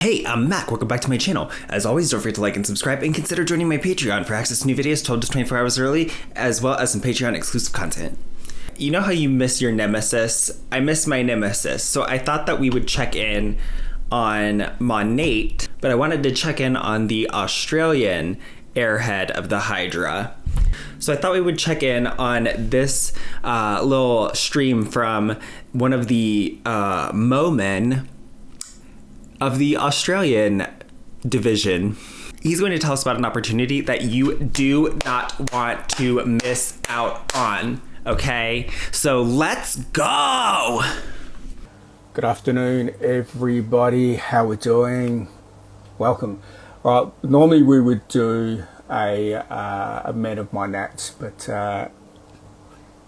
Hey, I'm Mac. Welcome back to my channel. As always, don't forget to like and subscribe and consider joining my Patreon for access to new videos 12 to 24 hours early, as well as some Patreon exclusive content. You know how you miss your nemesis? I miss my nemesis, so I thought that we would check in on Monat, but I wanted to check in on the Australian airhead of the Hydra. So I thought we would check in on this little stream from one of the Momen of the Australian division. He's going to tell us about an opportunity that you do not want to miss out on, okay? So let's go! Good afternoon, everybody. How we doing? Welcome. Right, normally we would do a men of Monat, but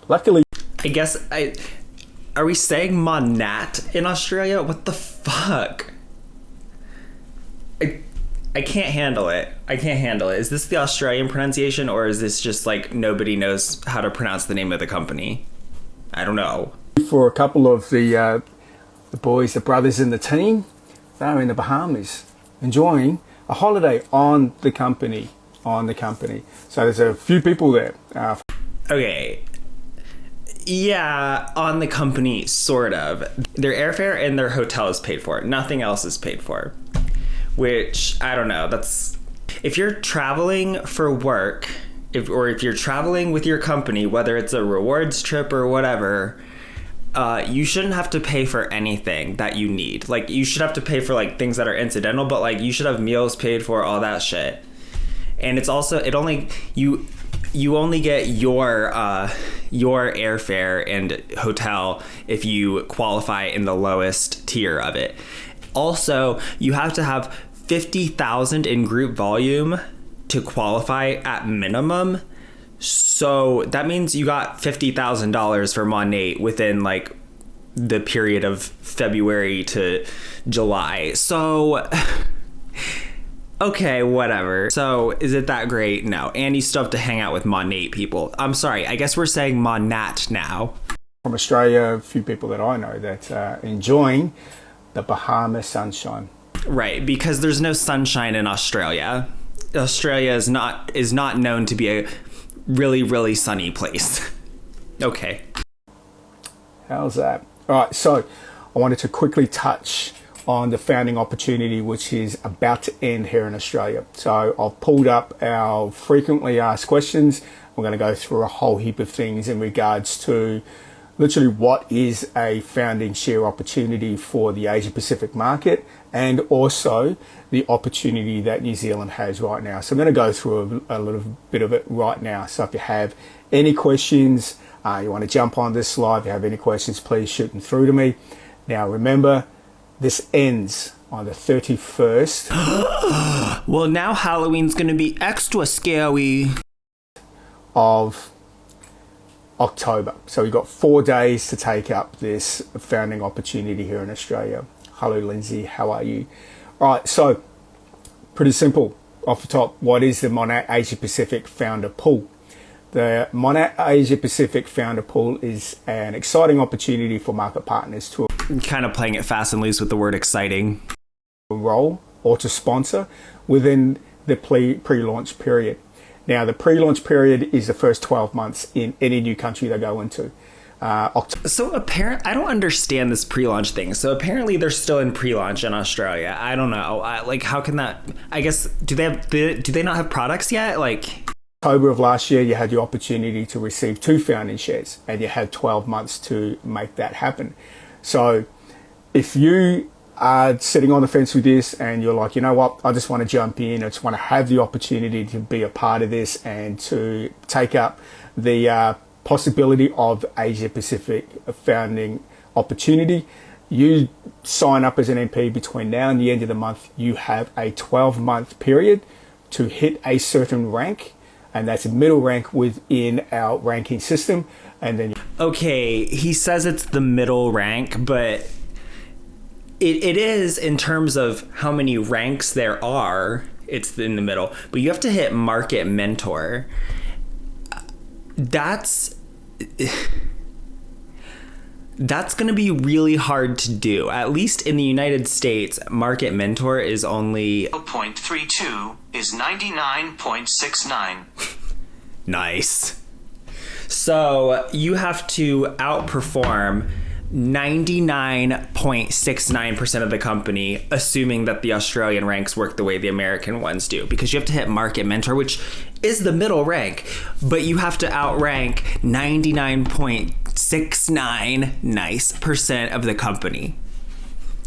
luckily... I guess are we saying Monat in Australia? What the fuck? I can't handle it. I can't handle it. Is this the Australian pronunciation, or is this just like nobody knows how to pronounce the name of the company? I don't know. For a couple of the boys, the brothers in the team, they're in the Bahamas enjoying a holiday on the company. So there's a few people there. Okay. Yeah, on the company, sort of. Their airfare and their hotel is paid for. Nothing else is paid for. Which, I don't know, that's... If you're traveling for work, if you're traveling with your company, whether it's a rewards trip or whatever, you shouldn't have to pay for anything that you need. Like, you should have to pay for, like, things that are incidental, but, like, you should have meals paid for, all that shit. And it's also, you only get your airfare and hotel if you qualify in the lowest tier of it. Also, you have to have 50,000 in group volume to qualify at minimum. So that means you got $50,000 for Monat within like the period of February to July. So, okay, whatever. So is it that great? No. And you still have to hang out with Monat people. I'm sorry. I guess we're saying Monat now. From Australia, a few people that I know that are enjoying the Bahamas sunshine. Right, because there's no sunshine in Australia. Australia is not known to be a really, really sunny place. Okay. How's that? All right, so I wanted to quickly touch on the founding opportunity, which is about to end here in Australia. So I've pulled up our frequently asked questions. We're going to go through a whole heap of things in regards to literally what is a founding share opportunity for the Asia Pacific market, and also the opportunity that New Zealand has right now. So I'm going to go through a little bit of it right now. So if you have any questions, you want to jump on this slide, if you have any questions, please shoot them through to me. Now remember, this ends on the 31st. Well, now Halloween's going to be extra scary. Of October. So we've got 4 days to take up this founding opportunity here in Australia. Hello, Lindsay. How are you? All right. So pretty simple off the top. What is the Monat Asia Pacific Founder Pool? The Monat Asia Pacific Founder Pool is an exciting opportunity for market partners to kind of playing it fast and loose with the word exciting. Role or to sponsor within the pre-launch period. Now, the pre-launch period is the first 12 months in any new country they go into. So I don't understand this pre-launch thing. So apparently they're still in pre-launch in Australia. I don't know. Like, how can that? I guess do they not have products yet? Like, October of last year, you had the opportunity to receive 2 founding shares, and you had 12 months to make that happen. So, if you are sitting on the fence with this and you're like, you know what, I just want to jump in, I just want to have the opportunity to be a part of this and to take up the possibility of Asia Pacific founding opportunity, you sign up as an MP between now and the end of the month. You have a 12-month period to hit a certain rank, and that's a middle rank within our ranking system. And then okay, he says it's the middle rank, but It is in terms of how many ranks there are. It's in the middle, but you have to hit market mentor. That's That's going to be really hard to do. At least in the United States, Market Mentor is only 0.32 is 99.69. Nice. So you have to outperform 99.69% of the company, assuming that the Australian ranks work the way the American ones do, because you have to hit Market Mentor, which is the middle rank, but you have to outrank 99.69 percent of the company.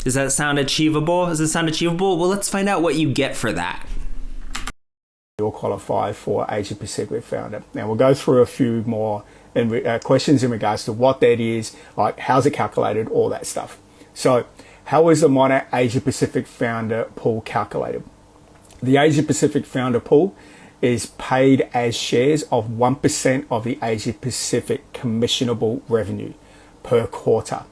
Does that sound achievable? Does it sound achievable? Well, let's find out what you get for that. You'll qualify for Asia Pacific Founder. Now we'll go through a few more questions in regards to what that is, like how's it calculated, all that stuff. So how is the Monat Asia Pacific Founder Pool calculated? The Asia Pacific Founder Pool is paid as shares of 1% of the Asia Pacific commissionable revenue per quarter.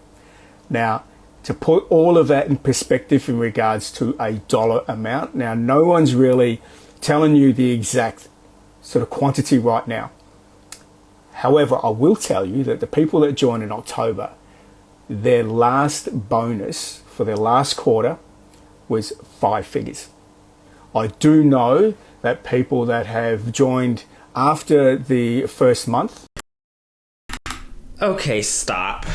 Now, to put all of that in perspective in regards to a dollar amount, now no one's really telling you the exact sort of quantity right now. However, I will tell you that the people that joined in October, their last bonus for their last quarter was 5 figures. I do know that people that have joined after the first month. Okay, stop.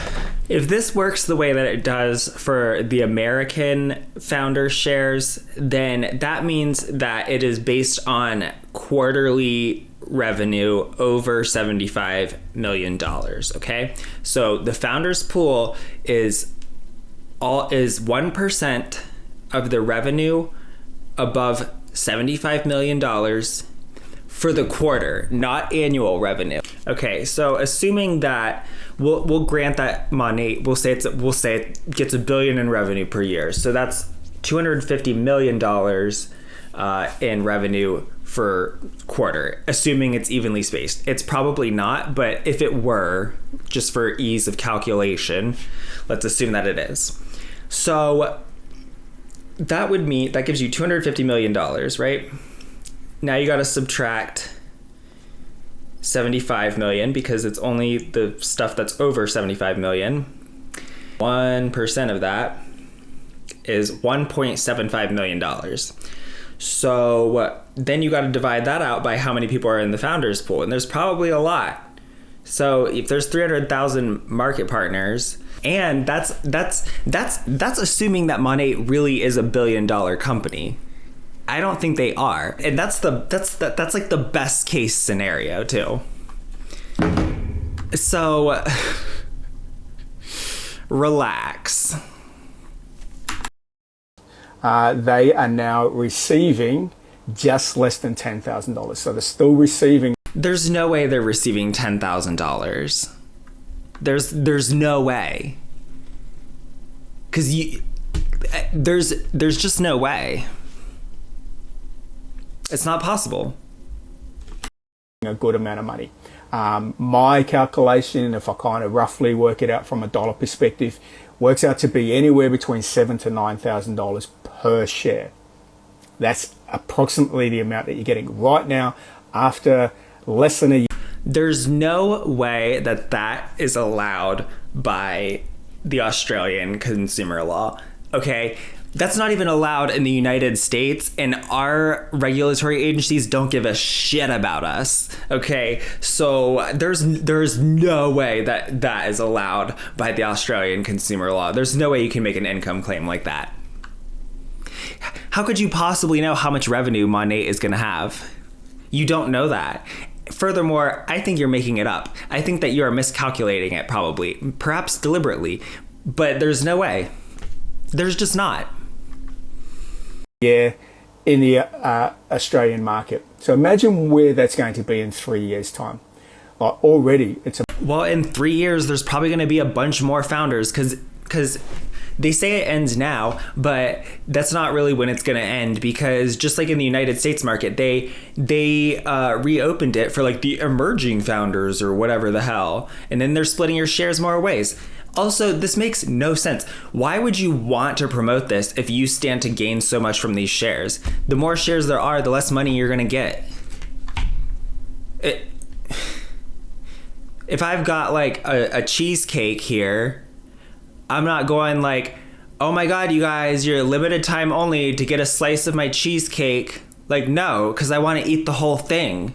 If this works the way that it does for the American founder shares, then that means that it is based on quarterly revenue over $75 million, okay? So the founders pool is 1% of the revenue above $75 million for the quarter, not annual revenue. Okay, so assuming that we'll grant that Monat, we'll say it gets $1 billion in revenue per year. So that's $250 million in revenue for quarter, assuming it's evenly spaced. It's probably not, but if it were, just for ease of calculation, let's assume that it is. So that would mean that gives you $250 million, right? Now you got to subtract 75 million because it's only the stuff that's over 75 million. 1% of that is $1.75 million. So then you got to divide that out by how many people are in the founders pool, and there's probably a lot. So if there's 300,000 market partners, and that's assuming that Monat really is $1 billion company. I don't think they are, and that's like the best case scenario too. So relax. They are now receiving just less than $10,000, so they're still receiving. There's no way they're receiving $10,000. There's no way, because there's just no way. It's not possible. A good amount of money. My calculation, if I kind of roughly work it out from a dollar perspective, works out to be anywhere between $7,000 to $9,000 per share. That's approximately the amount that you're getting right now after less than a year. There's no way that that is allowed by the Australian consumer law. Okay? That's not even allowed in the United States, and our regulatory agencies don't give a shit about us. Okay, so there's no way that that is allowed by the Australian consumer law. There's no way you can make an income claim like that. How could you possibly know how much revenue Monat is going to have? You don't know that. Furthermore, I think you're making it up. I think that you are miscalculating it, probably, perhaps deliberately, but there's no way. There's just not. Yeah, in the Australian market. So imagine where that's going to be in 3 years' time. Like already, well, in 3 years, there's probably going to be a bunch more founders because they say it ends now, but that's not really when it's going to end, because just like in the United States market, they reopened it for like the emerging founders or whatever the hell, and then they're splitting your shares more ways. Also, this makes no sense. Why would you want to promote this if you stand to gain so much from these shares? The more shares there are, the less money you're going to get. If I've got like a cheesecake here I'm not going like, oh my God, you guys, you're limited time only to get a slice of my cheesecake. Like, no, because I want to eat the whole thing.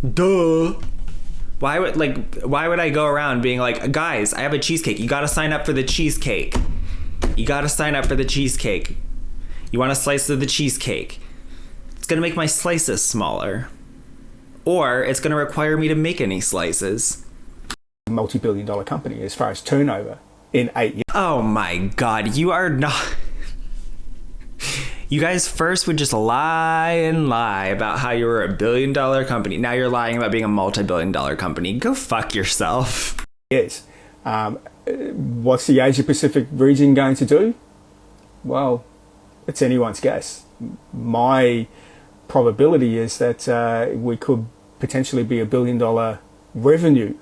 Duh. Why would I go around being like, guys, I have a cheesecake. You got to sign up for the cheesecake. You got to sign up for the cheesecake. You want a slice of the cheesecake. It's going to make my slices smaller. Or it's going to require me to make any slices. Multi-billion-dollar company as far as turnover in 8 years. Oh my God, you are not... You guys first would just lie and lie about how you were a billion-dollar company. Now you're lying about being a multi-billion-dollar company. Go fuck yourself. Yes. What's the Asia Pacific region going to do? Well, it's anyone's guess. My probability is that we could potentially be a billion-dollar revenue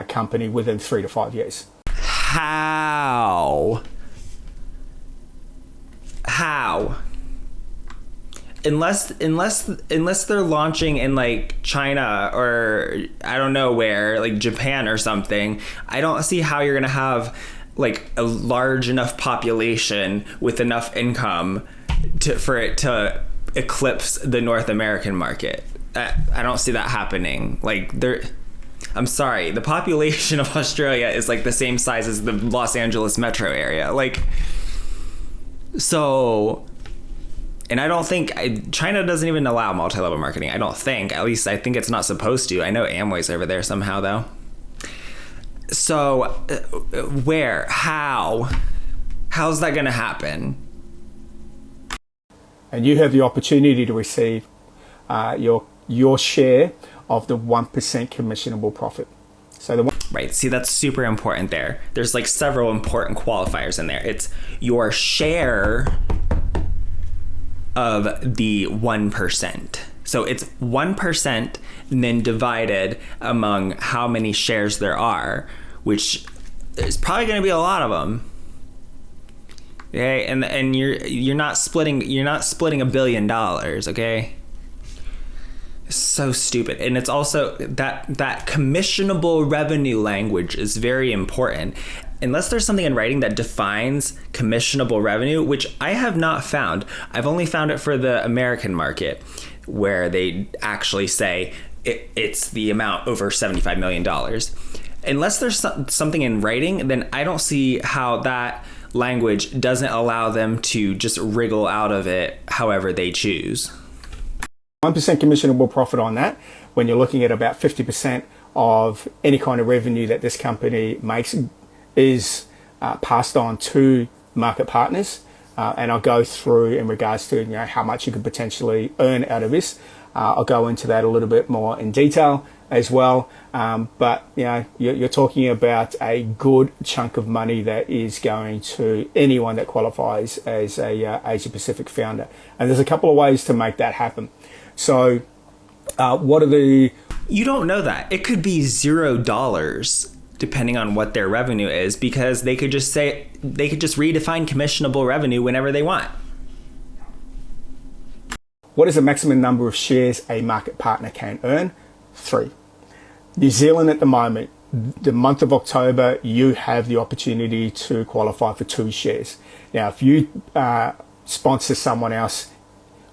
company within 3 to 5 years. How? Unless they're launching in like China or I don't know where, like Japan or something, I don't see how you're gonna have like a large enough population with enough income for it to eclipse the North American market. I don't see that happening. Like I'm sorry, the population of Australia is like the same size as the Los Angeles metro area. Like, so, and I don't think China doesn't even allow multi-level marketing. I don't think, at least I think it's not supposed to. I know Amway's over there somehow though. So where, how's that going to happen? And you have the opportunity to receive your share of the 1% commissionable profit. So right. See, that's super important there. There's like several important qualifiers in there. It's your share of the 1%. So it's 1% and then divided among how many shares there are, which is probably going to be a lot of them. Okay, and you're not splitting $1 billion, okay? So stupid. And it's also that commissionable revenue language is very important. Unless there's something in writing that defines commissionable revenue, which I have not found. I've only found it for the American market, where they actually say it's the amount over $75 million. Unless there's something in writing, then I don't see how that language doesn't allow them to just wriggle out of it however they choose. 1% commissionable profit on that, when you're looking at about 50% of any kind of revenue that this company makes, is passed on to market partners. And I'll go through in regards to how much you could potentially earn out of this. I'll go into that a little bit more in detail as well. But you're talking about a good chunk of money that is going to anyone that qualifies as a Asia Pacific founder. And there's a couple of ways to make that happen. So what are the... You don't know that. It could be $0 depending on what their revenue is, because they could just redefine commissionable revenue whenever they want. What is the maximum number of shares a market partner can earn? 3. New Zealand at the moment, the month of October, you have the opportunity to qualify for 2 shares. Now, if you sponsor someone else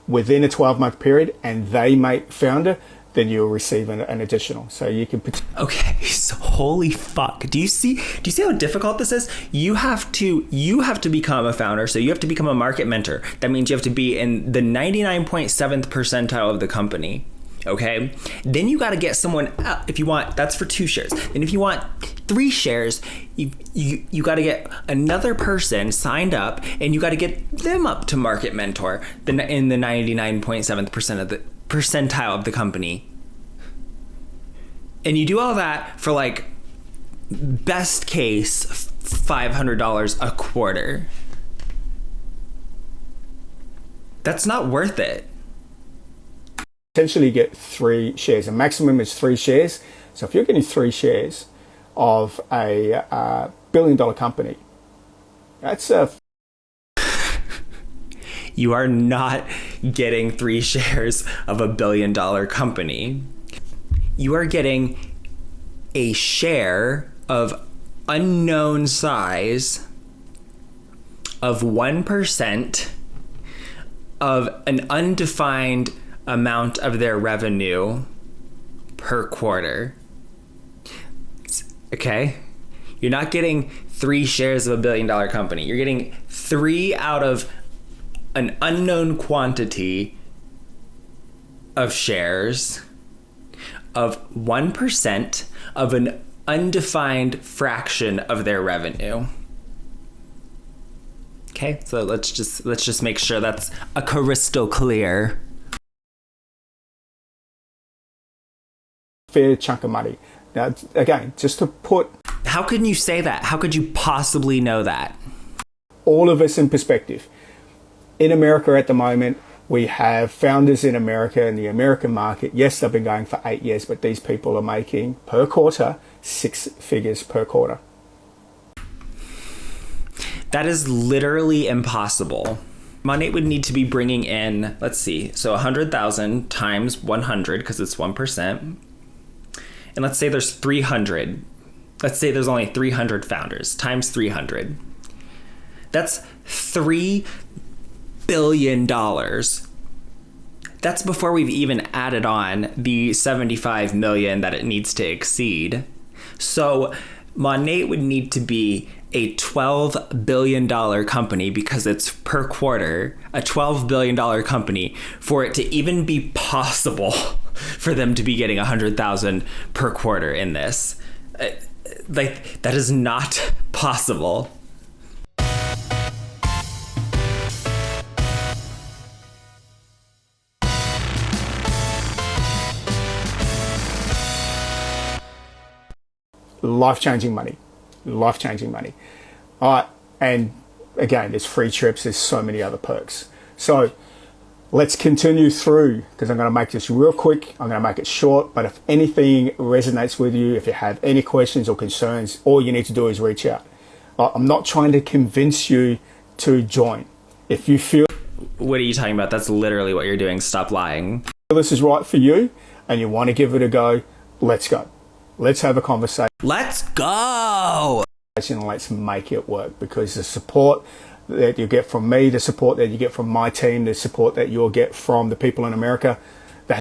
within a 12-month period and they make founder, then you'll receive an additional. So you can... Okay, so holy fuck. Do you see how difficult this is? You have to become a founder, so you have to become a market mentor. That means you have to be in the 99.7th percentile of the company. Okay? Then you got to get someone out. If you want, that's for 2 shares. And if you want 3 shares, you got to get another person signed up, and you got to get them up to market mentor in the 99.7th of the percentile of the company. And you do all that for like best case $500 a quarter. That's not worth it. Potentially get 3 shares. The maximum is 3 shares. So if you're getting 3 shares of a billion-dollar company, that's a... You are not getting 3 shares of a billion-dollar company. You are getting a share of unknown size of 1% of an undefined amount of their revenue per quarter. Okay? You're not getting 3 shares of $1 billion company. You're getting 3 out of an unknown quantity of shares of 1% of an undefined fraction of their revenue. Okay, so let's just make sure that's a crystal clear. Fair chunk of money. Now, again, just to put... How can you say that? How could you possibly know that? All of us in perspective. In America at the moment, we have founders in America in the American market. Yes, they've been going for 8 years, but these people are making per quarter 6 figures per quarter. That is literally impossible. Monat would need to be bringing in, let's see, so 100,000 times 100, because it's 1%. And let's say there's 300. Let's say there's only 300 founders, times 300. That's $3 billion. That's before we've even added on the 75 million that it needs to exceed. So Monat would need to be a $12 billion company, because it's per quarter, a $12 billion company, for it to even be possible for them to be getting 100,000 per quarter in this. Like, that is not possible. Life-changing money. Life-changing money. All right, and again, there's free trips, there's so many other perks. So let's continue through, because I'm going to make this real quick. I'm going to make it short, but if anything resonates with you, if you have any questions or concerns, all you need to do is reach out. I'm not trying to convince you to join. If you feel... What are you talking about? That's literally what you're doing. Stop lying. This is right for you and you want to give it a go, let's go. Let's have a conversation. Let's go! Let's make it work, because the support that you get from me, the support that you get from my team, the support that you'll get from the people in America that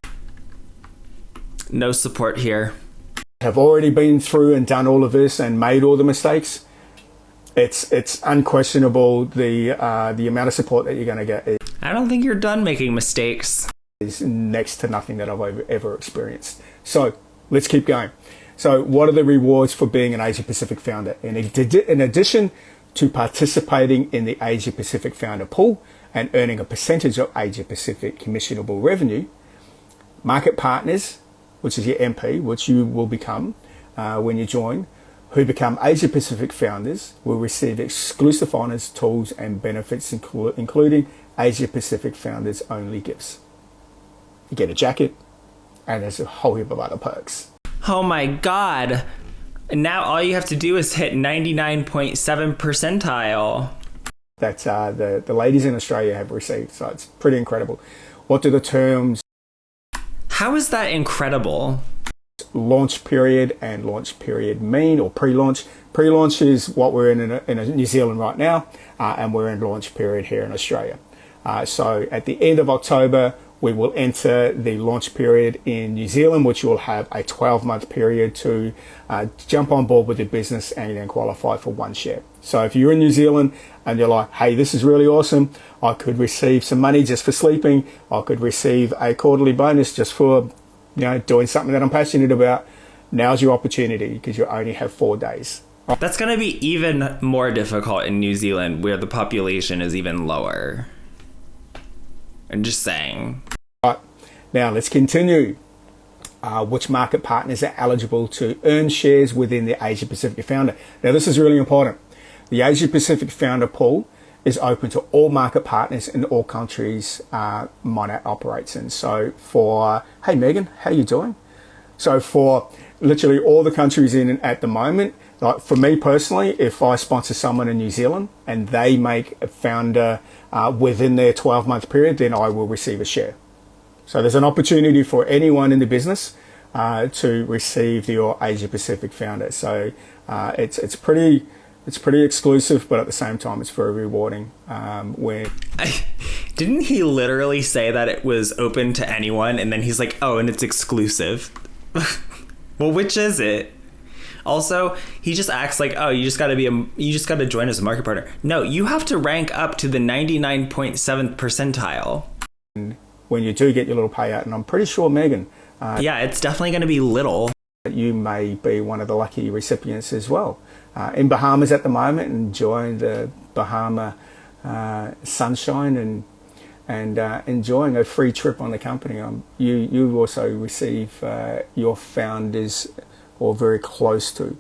no support here, have already been through and done all of this and made all the mistakes, it's unquestionable the amount of support that you're going to get. I don't think you're done making mistakes. Is next to nothing that I've ever experienced. So let's keep going. So what are the rewards for being an Asia Pacific founder? In addition to participating in the Asia Pacific founder pool and earning a percentage of Asia Pacific commissionable revenue, market partners, which is your MP, which you will become when you join, who become Asia Pacific founders, will receive exclusive honors, tools, and benefits, including Asia Pacific founders only gifts. You get a jacket, and there's a whole heap of other perks. Oh my God. Now all you have to do is hit 99.7 percentile. That the ladies in Australia have received. So it's pretty incredible. What do the terms... How is that incredible? Launch period and launch period mean, or pre-launch? Pre-launch is what we're in New Zealand right now, and we're in launch period here in Australia. So at the end of October, we will enter the launch period in New Zealand, which will have a 12-month period to jump on board with the business and then qualify for 1 share. So if you're in New Zealand and you're like, hey, this is really awesome, I could receive some money just for sleeping, I could receive a quarterly bonus just for doing something that I'm passionate about, now's your opportunity, because you only have 4 days. That's going to be even more difficult in New Zealand, where the population is even lower. I'm just saying. All right, now let's continue. Which market partners are eligible to earn shares within the Asia Pacific Founder? Now this is really important. The Asia Pacific Founder pool is open to all market partners in all countries Monat operates in. So for, hey Megan, how you doing? So for literally all the countries in at the moment, like for me personally, if I sponsor someone in New Zealand and they make a founder within their 12-month period, then I will receive a share. So there's an opportunity for anyone in the business to receive your Asia Pacific founder. So It's pretty exclusive, but at the same time, it's very rewarding. Didn't he literally say that it was open to anyone, and then he's like, "Oh, and it's exclusive." Well, which is it? Also, he just acts like, "Oh, you just got to join as a market partner." No, you have to rank up to the 99.7th percentile. When you do get your little payout, and I'm pretty sure, Megan, yeah, it's definitely going to be little. You may be one of the lucky recipients as well. In Bahamas at the moment, enjoying the Bahama sunshine and enjoying a free trip on the company. You also receive your founders, or very close to.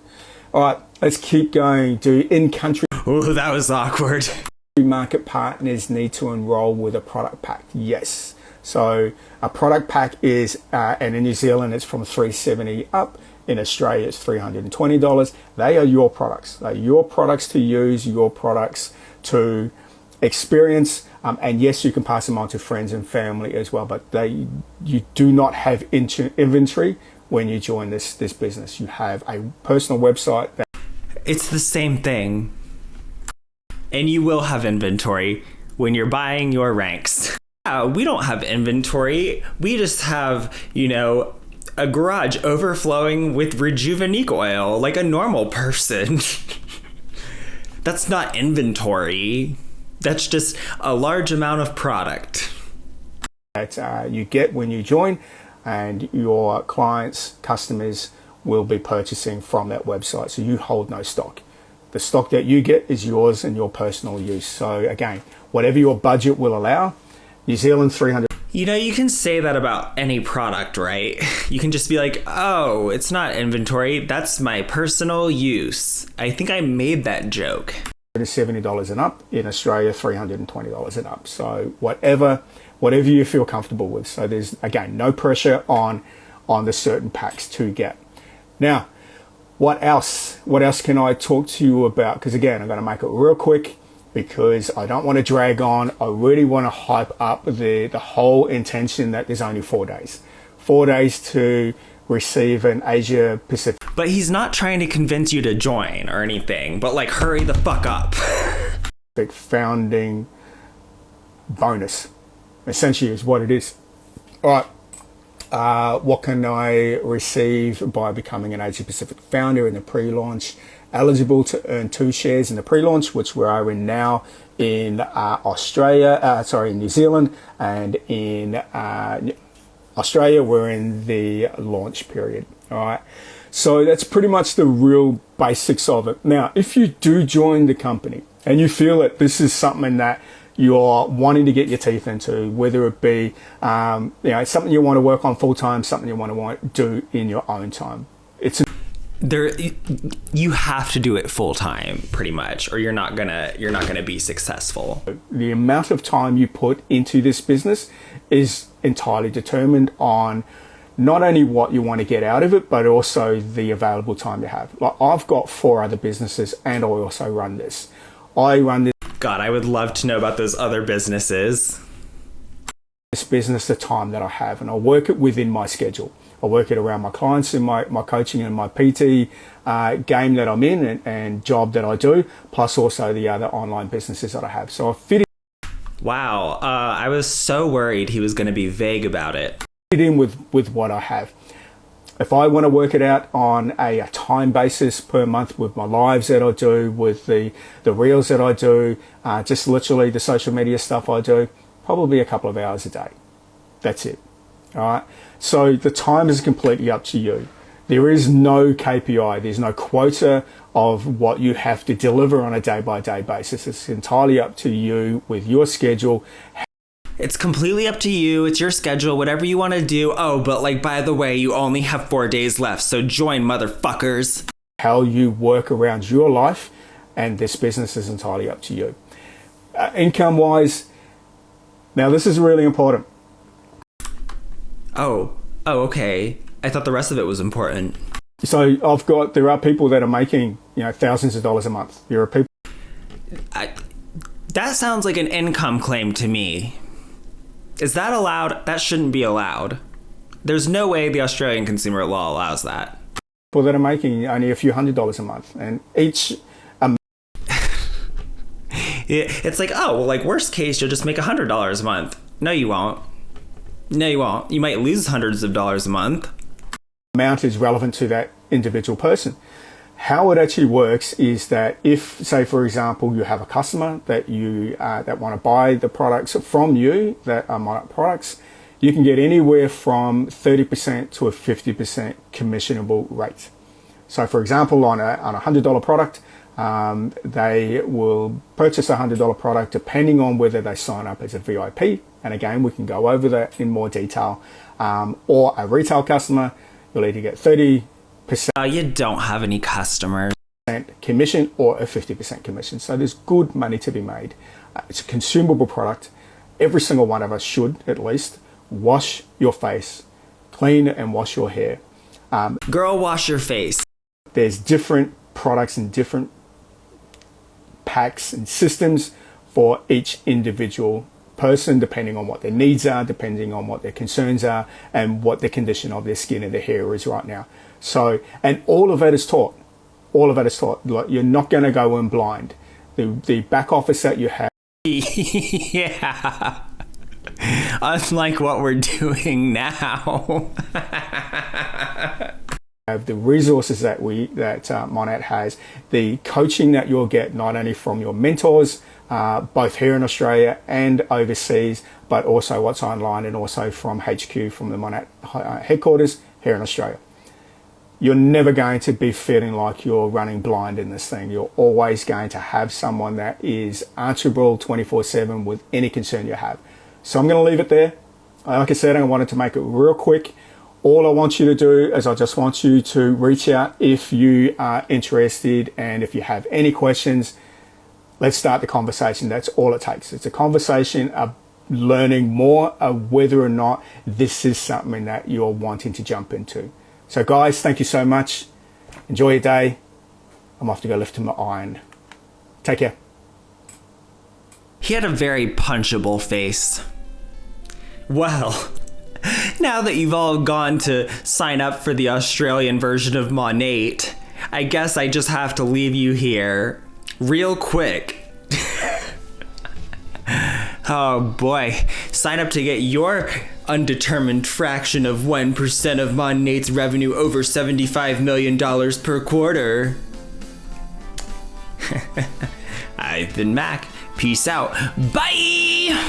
All right, let's keep going. Do in-country... Oh, that was awkward. Market partners need to enroll with a product pack? Yes. So a product pack is, and in New Zealand it's from $370 up. In Australia it's $320. They are your products. They're your products to use, your products to experience. And yes, you can pass them on to friends and family as well, but you do not have inventory when you join this business. You have a personal website. It's the same thing. And you will have inventory when you're buying your ranks. We don't have inventory. We just have, a garage overflowing with Rejuvenique oil like a normal person. That's not inventory. That's just a large amount of product that you get when you join, and your clients, customers will be purchasing from that website. So you hold no stock. The stock that you get is yours and your personal use. So again, whatever your budget will allow, New Zealand $300. You can say that about any product, right? You can just be like, "Oh, it's not inventory. That's my personal use." I think I made that joke. $70 and up. In Australia, $320 and up. So whatever you feel comfortable with. So there's, again, no pressure on the certain packs to get. Now, what else? What else can I talk to you about? Because again, I'm going to make it real quick because I don't want to drag on. I really want to hype up the whole intention that there's only 4 days. 4 days to receive an Asia Pacific. But he's not trying to convince you to join or anything, but like, hurry the fuck up. Founding bonus, essentially, is what it is. All right. What can I receive by becoming an Asia Pacific founder in the pre-launch? Eligible to earn 2 shares in the pre-launch, which we are in now in New Zealand, and in Australia we're in the launch period. All right, so that's pretty much the real basics of it. Now, if you do join the company and you feel that this is something that you're wanting to get your teeth into, whether it be something you want to work on full time, something you want to do in your own time, you have to do it full time, pretty much, or you're not gonna be successful. The amount of time you put into this business is entirely determined on not only what you want to get out of it, but also the available time you have. Like, I've got 4 other businesses, and I also run this. God, I would love to know about those other businesses. This business, the time that I have, and I work it within my schedule. I work it around my clients and my coaching and my PT game that I'm in and job that I do, plus also the other online businesses that I have. So I fit Wow, I was so worried he was going to be vague about it. Fit in with what I have. If I want to work it out on a time basis per month with my lives that I do, with the reels that I do, just literally the social media stuff I do, probably a couple of hours a day. That's it. All right. So the time is completely up to you. There is no KPI. There's no quota of what you have to deliver on a day-by-day basis. It's entirely up to you with your schedule. It's completely up to you. It's your schedule, whatever you want to do. Oh, but by the way, you only have 4 days left, so join, motherfuckers. How you work around your life, and this business is entirely up to you. Income-wise, now this is really important. Oh, okay. I thought the rest of it was important. So there are people that are making, thousands of dollars a month. There are people. That sounds like an income claim to me. Is that allowed? That shouldn't be allowed. There's no way the Australian consumer law allows that. people that are making only a few $100s a month, and each It's like, oh, well, like worst case, you'll just make $100 a month. No, you won't. No, you won't. You might lose hundreds of dollars a month. amount is relevant to that individual person. How it actually works is that if, say, for example, you have a customer that you that want to buy the products from you that are Monat products, you can get anywhere from 30% to a 50% commissionable rate. So, for example, on a $100 product, they will purchase a $100 product depending on whether they sign up as a VIP. And again, we can go over that in more detail. Or a retail customer, you'll either get 30% You don't have any customers. commission or a 50% commission. So there's good money to be made. It's a consumable product. Every single one of us should at least wash your face, clean and wash your hair. Girl, wash your face. There's different products and different packs and systems for each individual person, depending on what their needs are, depending on what their concerns are, and what the condition of their skin and their hair is right now. So, and all of that is taught. All of that is taught. Like, you're not going to go in blind. The back office that you have. Yeah. Unlike what we're doing now. Have the resources that Monat has, the coaching that you'll get not only from your mentors, both here in Australia and overseas, but also what's online and also from HQ, from the Monat headquarters here in Australia. You're never going to be feeling like you're running blind in this thing. You're always going to have someone that is answerable 24/7 with any concern you have. So I'm going to leave it there. Like I said, I wanted to make it real quick. All I want you to do is I just want you to reach out if you are interested, and if you have any questions, let's start the conversation. That's all it takes. It's a conversation of learning more of whether or not this is something that you're wanting to jump into. So guys, thank you so much. Enjoy your day. I'm off to go lift my iron. Take care. He had a very punchable face. Well, now that you've all gone to sign up for the Australian version of Monat, I guess I just have to leave you here real quick. Oh boy, sign up to get your undetermined fraction of 1% of Monat's revenue over $75 million per quarter. I've been Mac. Peace out. Bye!